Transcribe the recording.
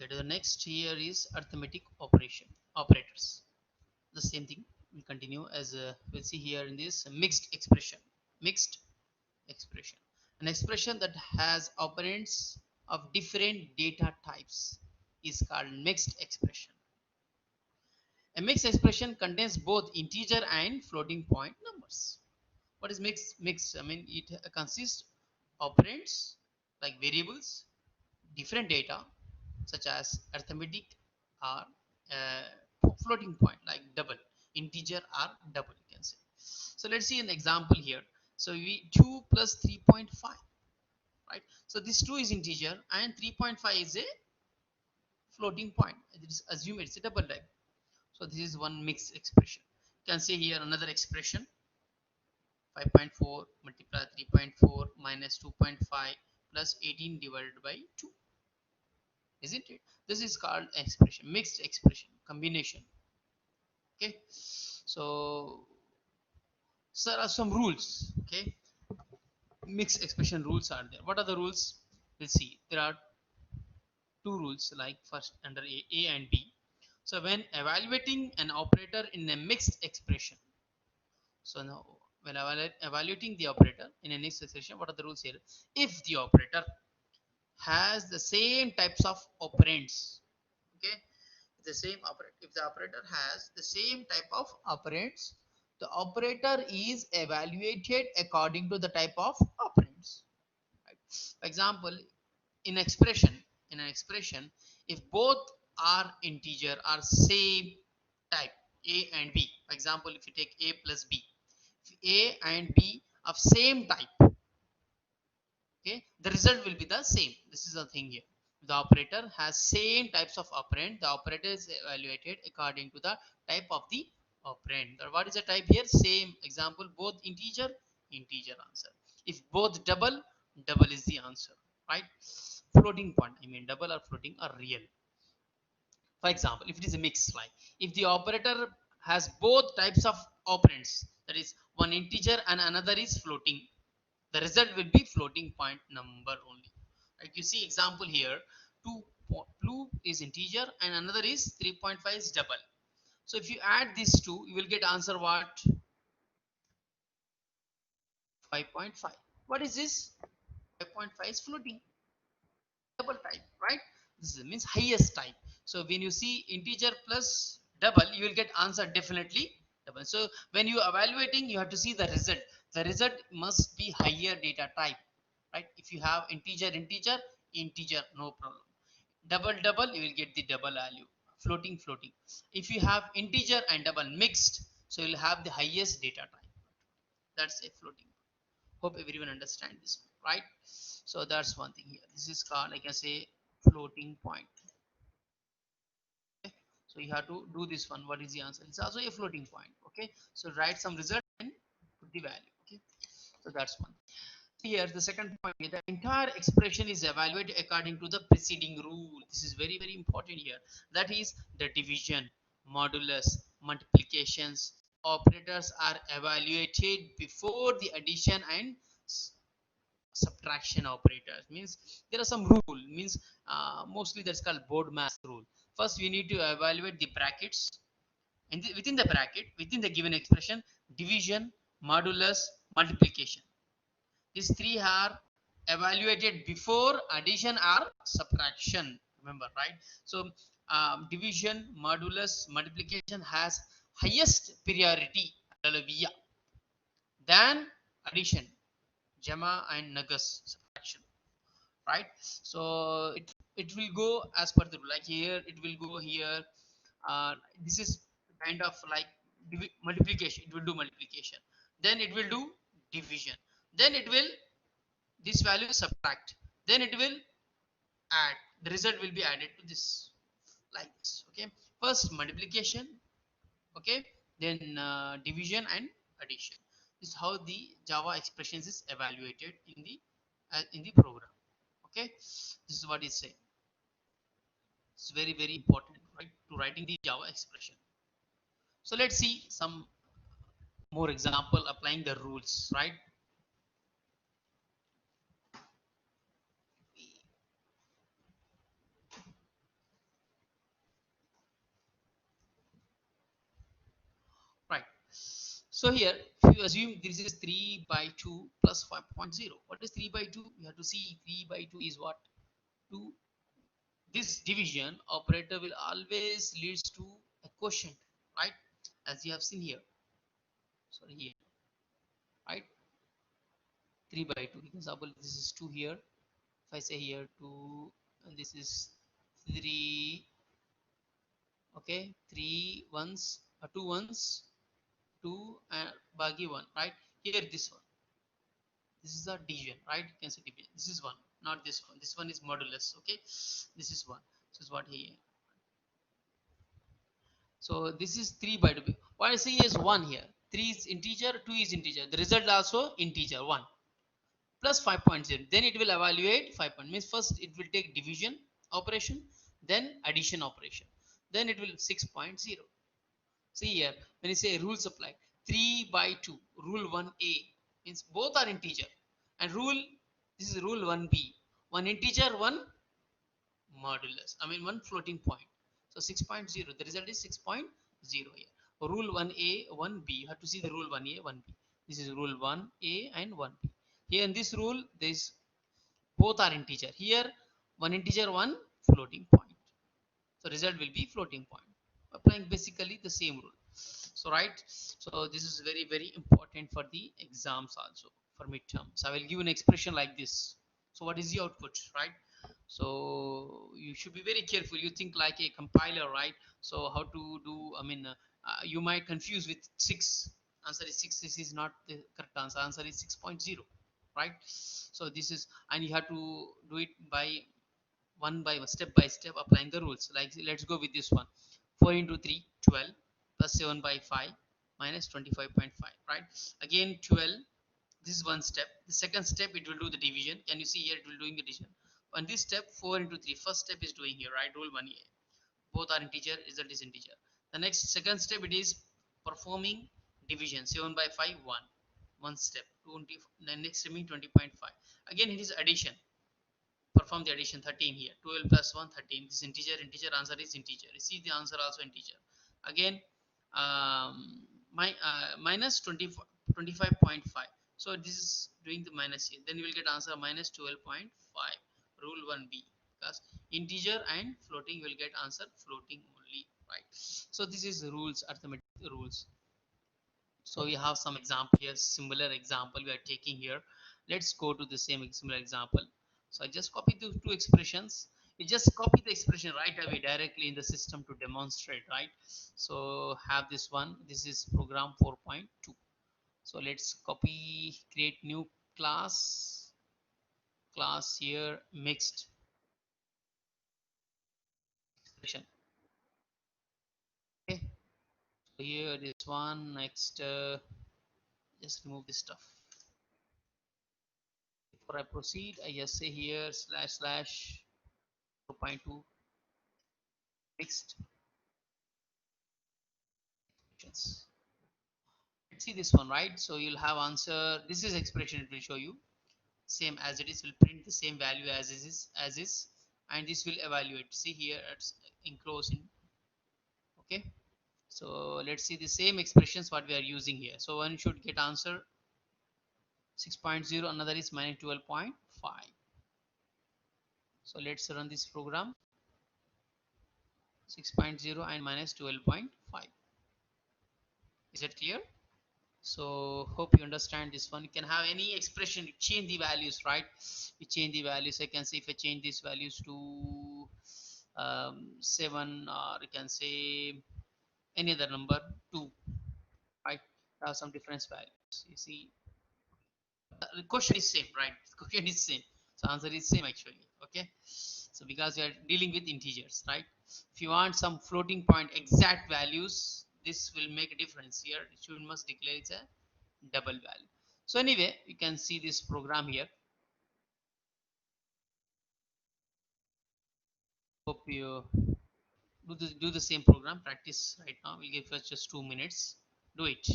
Okay, the next here is arithmetic operators. The same thing will continue as we'll see here in this mixed expression. Mixed expression, an expression that has operands of different data types is called mixed expression. A mixed expression contains both integer and floating point numbers. What is mixed? I mean, it consists operands like variables, different data such as arithmetic or floating point like double, integer or double, you can say. So let's see an example here. So we 2 plus 3.5, right? So this 2 is integer and 3.5 is a floating point. It is assume it's a double type. So this is one mixed expression. You can see here another expression, 5.4 multiply 3.4 minus 2.5 plus 18 divided by 2, isn't it? This is called expression, mixed expression, combination. Okay, so there are some rules. Okay, mixed expression rules are there. What are the rules? We'll see. There are two rules, like first under A and B. So when evaluating an operator in a mixed expression, so now when evaluating the operator in a mixed expression, what are the rules here? If the operator has the same types of operands, okay, the same operator, if the operator has the same type of operands, the operator is evaluated according to the type of operands, right? For example, in expression, in an expression, if both are integer or same type, a and b, for example, if you take a plus b, if a and b of same type, okay, the result will be the same. This is the thing here. The operator has same types of operand, the operator is evaluated according to the type of the operand. What is the type here? Same. Example, both integer, integer answer. If both double, double is the answer, right? Floating point, I mean double or floating are real. For example, if it is a mix, like if the operator has both types of operands, that is one integer and another is floating, the result will be floating point number only. Like you see example here, 2 is integer and another is 3.5 is double. So if you add these two, you will get answer what? 5.5. What is this? 5.5 is floating, double type, right? This means highest type. So when you see integer plus double, you will get answer definitely double. So when you evaluating, you have to see the result. The result must be higher data type, right? If you have integer, integer, integer, no problem. Double, double, you will get the double value. Floating, floating. If you have integer and double mixed, so you'll have the highest data type. That's a floating. Hope everyone understand this, right? So that's one thing here. This is called, like I say, floating point. Okay, so you have to do this one. What is the answer? It's also a floating point. Okay, so write some result and put the value. Okay, so that's one. Here the second point, the entire expression is evaluated according to the preceding rule. This is very, very important here. That is the division, modulus, multiplications operators are evaluated before the addition and subtraction operators. Means there are some rule, means mostly that's called BODMAS rule. First we need to evaluate the brackets, and within the bracket, within the given expression, division, modulus, multiplication, these three are evaluated before addition or subtraction, remember, right? So division, modulus, multiplication has highest priority, than addition, Jama and Nagus subtraction, right? So it will go as per the rule. Like here, it will go here. This is kind of like multiplication. It will do multiplication. Then it will do division. Then it will this value subtract. Then it will add. The result will be added to this like this. Okay. First multiplication. Okay. Then division and addition. This is how the Java expressions is evaluated in the program. Okay, this is what it saying. It's very, very important, right, to writing the Java expression. So let's see some more example applying the rules, right? So here, if you assume this is 3 by 2 plus 5.0, what is 3 by 2? You have to see 3 by 2 is what? 2. This division operator will always leads to a quotient, right? As you have seen here. Sorry, here, right? 3 by 2. Example, this is 2 here. If I say here 2, and this is 3, okay? 3 ones, 2 ones, 2 and bagi 1, right? Here this one. This is a division, right? You can say division. This is 1, not this one. This one is modulus, okay? This is 1. This is what here. So this is 3 by 2. What I see is 1 here. 3 is integer, 2 is integer. The result also integer, 1 plus 5.0. Then it will evaluate 5 point. Means first it will take division operation, then addition operation. Then it will 6.0. See here, when you say rules apply, 3 by 2, rule 1a means both are integer. And rule, this is rule 1b. One integer, one modulus. I mean one floating point. So 6.0. The result is 6.0 here. Rule 1a, 1b. You have to see the rule 1a, 1b. This is rule 1a and 1b. Here in this rule, there is both are integer. Here, one integer, one floating point. So result will be floating point. Applying basically the same rule. So right. So this is very important for the exams also for midterm. So I will give an expression like this. So what is the output, right? So you should be very careful. You think like a compiler, right? So how to do? I mean, you might confuse with 6. Answer is 6. This is not the correct answer. Answer is 6.0, right? So this is, and you have to do it by one by step applying the rules. Like let's go with this one. 4 into 3, 12 plus 7 by 5 minus 25.5, right? Again 12. This is one step. The second step it will do the division. Can you see here it will doing the division. On this step 4 into 3, first step is doing here, right? Rule 1a. Both are integer, result is integer. The next second step it is performing division. 7 by 5, 1. One step. 20, the next remaining 20.5. Again it is addition. Perform the addition. 13 here. 12 plus 1, 13. This integer answer is integer. You see the answer also integer. Again minus 20, 25.5. So this is doing the minus here. Then you will get answer minus 12.5. Rule 1b, because integer and floating will get answer floating only, right? So this is the rules, arithmetic rules. So we have some example here, similar example we are taking here. Let's go to the same similar example. So I just copy the two expressions. You just copy the expression right away directly in the system to demonstrate, right? So have this one. This is program 4.2. So let's copy, create new class here, mixed expression. Okay. So here this one. Next, just remove this stuff. Before I proceed, I just say here slash slash 4.2 mixed expressions. Let's see this one, right? So you'll have answer. This is expression it will show you. Same as it is, will print the same value as is, and this will evaluate. See here it's enclosing. Okay. So let's see the same expressions what we are using here. So one should get answer 6.0, another is minus 12.5. So let's run this program. 6.0 and minus 12.5. Is it clear? So hope you understand this one. You can have any expression, you change the values, right? You change the values. I can say if I change these values to 7, or you can say any other number 2, right? Have some difference values. You see, the question is same, right? The question is same. So answer is same actually. Okay. So because we are dealing with integers, right? If you want some floating point exact values, this will make a difference here. You must declare it's a double value. So anyway, you can see this program here. Hope you do the same program practice right now. We'll give us just 2 minutes. Do it.